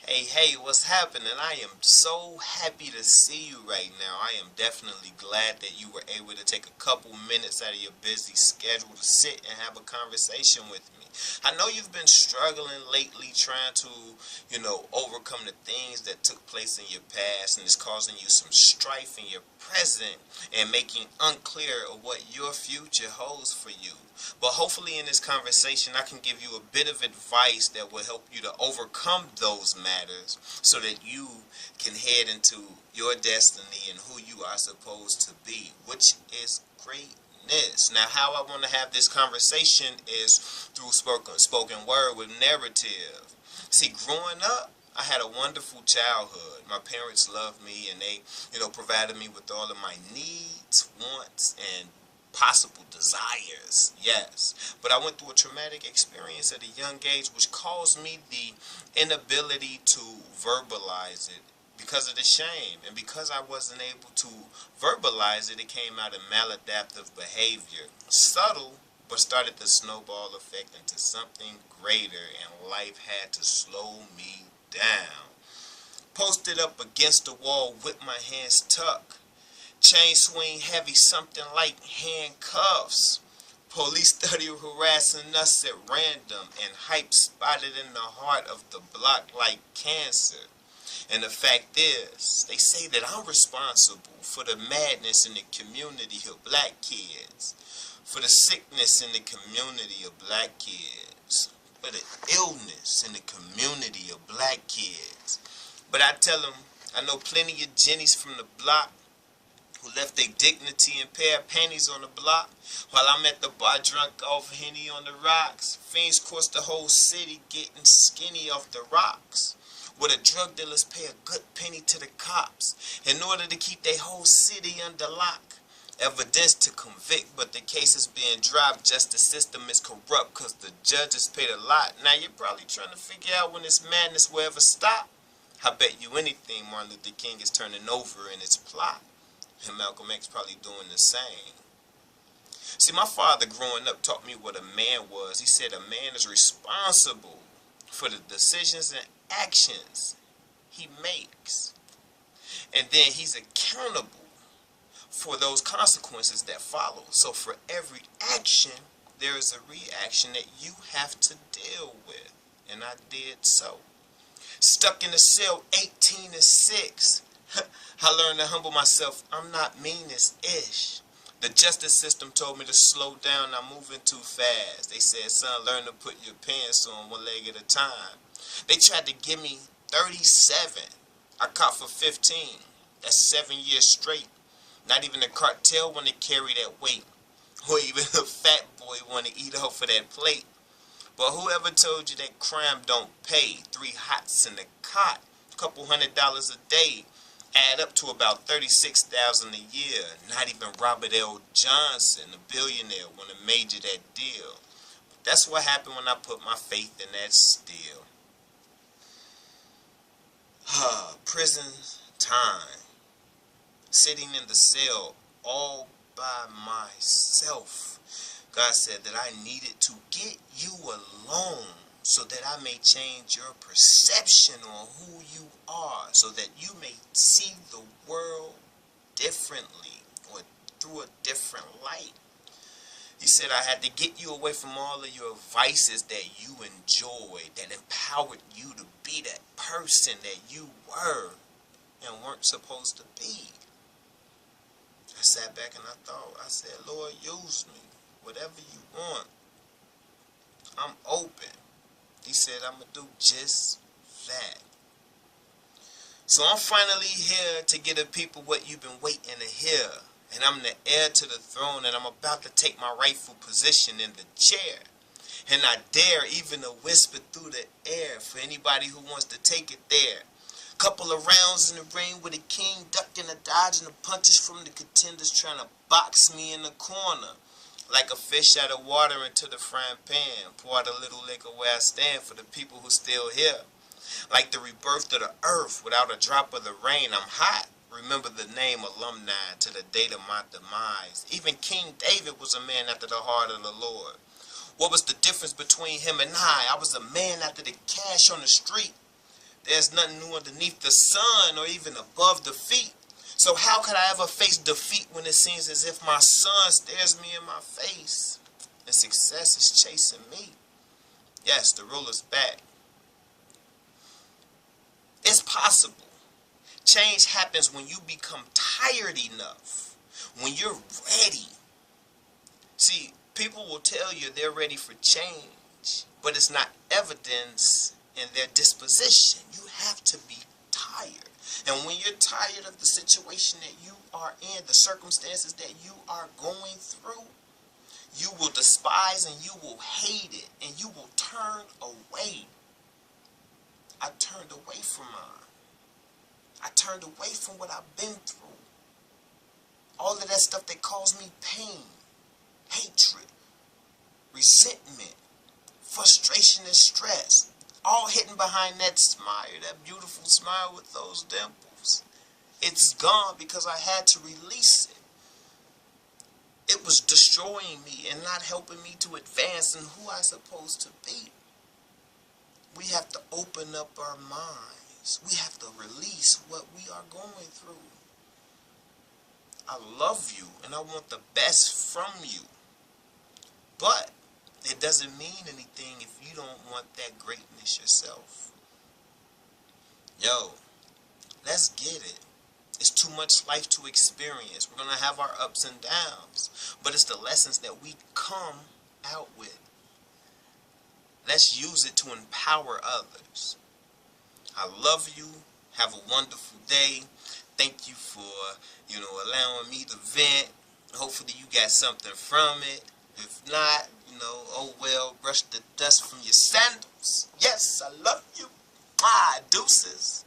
Hey, what's happening? I am so happy to see you right now. I am definitely glad that you were able to take a couple minutes out of your busy schedule to sit and have a conversation with me. I know you've been struggling lately trying to, overcome the things that took place in your past, and it's causing you some strife in your present and making unclear of what your future holds for you. But hopefully in this conversation I can give you a bit of advice that will help you to overcome those matters so that you can head into your destiny and who you are supposed to be, which is greatness. Now, how I want to have this conversation is through spoken word with narrative. See, growing up, I had a wonderful childhood. My parents loved me and they, provided me with all of my needs, wants, and possible desires, yes. But I went through a traumatic experience at a young age which caused me the inability to verbalize it because of the shame. And because I wasn't able to verbalize it, it came out in maladaptive behavior. Subtle, but started to snowball effect into something greater, and life had to slow me down. Posted up against the wall with my hands tucked. Chain swing heavy, something like handcuffs. Police study harassing us at random, and hype spotted in the heart of the block like cancer. And the fact is, they say that I'm responsible for the madness in the community of black kids, for the sickness in the community of black kids, for the illness in the community of black kids. But I tell them, I know plenty of Jennies from the block who left their dignity and pair of panties on the block, while I'm at the bar drunk off Henny on the rocks. Fiends course the whole city getting skinny off the rocks, where the drug dealers pay a good penny to the cops in order to keep their whole city under lock. Evidence to convict, but the case is being dropped. Justice system is corrupt because the judges paid a lot. Now you're probably trying to figure out when this madness will ever stop. I bet you anything Martin Luther King is turning over in his plot. And Malcolm X probably doing the same. See, my father growing up taught me what a man was. He said a man is responsible for the decisions and actions he makes. And then he's accountable for those consequences that follow. So for every action, there is a reaction that you have to deal with. And I did so. Stuck in the cell 18 and 6. I learned to humble myself. I'm not mean as ish. The justice system told me to slow down. I'm moving too fast. They said, son, learn to put your pants on one leg at a time. They tried to give me 37. I caught for 15. That's 7 years straight. Not even the cartel want to carry that weight. Or even a fat boy want to eat off of that plate. But whoever told you that crime don't pay? 3 hots in the cot, couple $100 a day, add up to about $36,000 a year. Not even Robert L. Johnson, a billionaire, would have made you that deal. But that's what happened when I put my faith in that steel. Prison time. Sitting in the cell all by myself. God said that I needed to get you alone so that I may change your perception on who you are, so that you may see the world differently or through a different light. He said I had to get you away from all of your vices that you enjoyed, that empowered you to be that person that you were and weren't supposed to be. I sat back and I thought, I said, Lord, use me. Whatever you want, I'm open. He said, I'm going to do just that. So I'm finally here to give the people what you've been waiting to hear. And I'm the heir to the throne, and I'm about to take my rightful position in the chair. And I dare even to whisper through the air for anybody who wants to take it there. Couple of rounds in the ring with the king ducking and dodging the punches from the contenders trying to box me in the corner. Like a fish out of water into the frying pan, pour out a little liquor where I stand for the people who still here. Like the rebirth of the earth without a drop of the rain, I'm hot. Remember the name alumni to the date of my demise. Even King David was a man after the heart of the Lord. What was the difference between him and I? I was a man after the cash on the street. There's nothing new underneath the sun or even above the feet. So how could I ever face defeat when it seems as if my son stares me in my face and success is chasing me? Yes, the ruler's back. It's possible. Change happens when you become tired enough, when you're ready. See, people will tell you they're ready for change, but it's not evidence in their disposition. You have to be tired. And when you're tired of the situation that you are in, the circumstances that you are going through, you will despise and you will hate it and you will turn away. I turned away from mine. I turned away from what I've been through. All of that stuff that caused me pain, hatred, resentment, frustration and stress. All hidden behind that smile, that beautiful smile with those dimples. It's gone because I had to release it. It was destroying me and not helping me to advance in who I'm supposed to be. We have to open up our minds. We have to release what we are going through. I love you and I want the best from you. But it doesn't mean anything if you don't want that greatness yourself. Yo, let's get it. It's too much life to experience. We're going to have our ups and downs. But it's the lessons that we come out with. Let's use it to empower others. I love you. Have a wonderful day. Thank you for, allowing me to vent. Hopefully you got something from it. If not, oh well, brush the dust from your sandals. Yes, I love you. Deuces.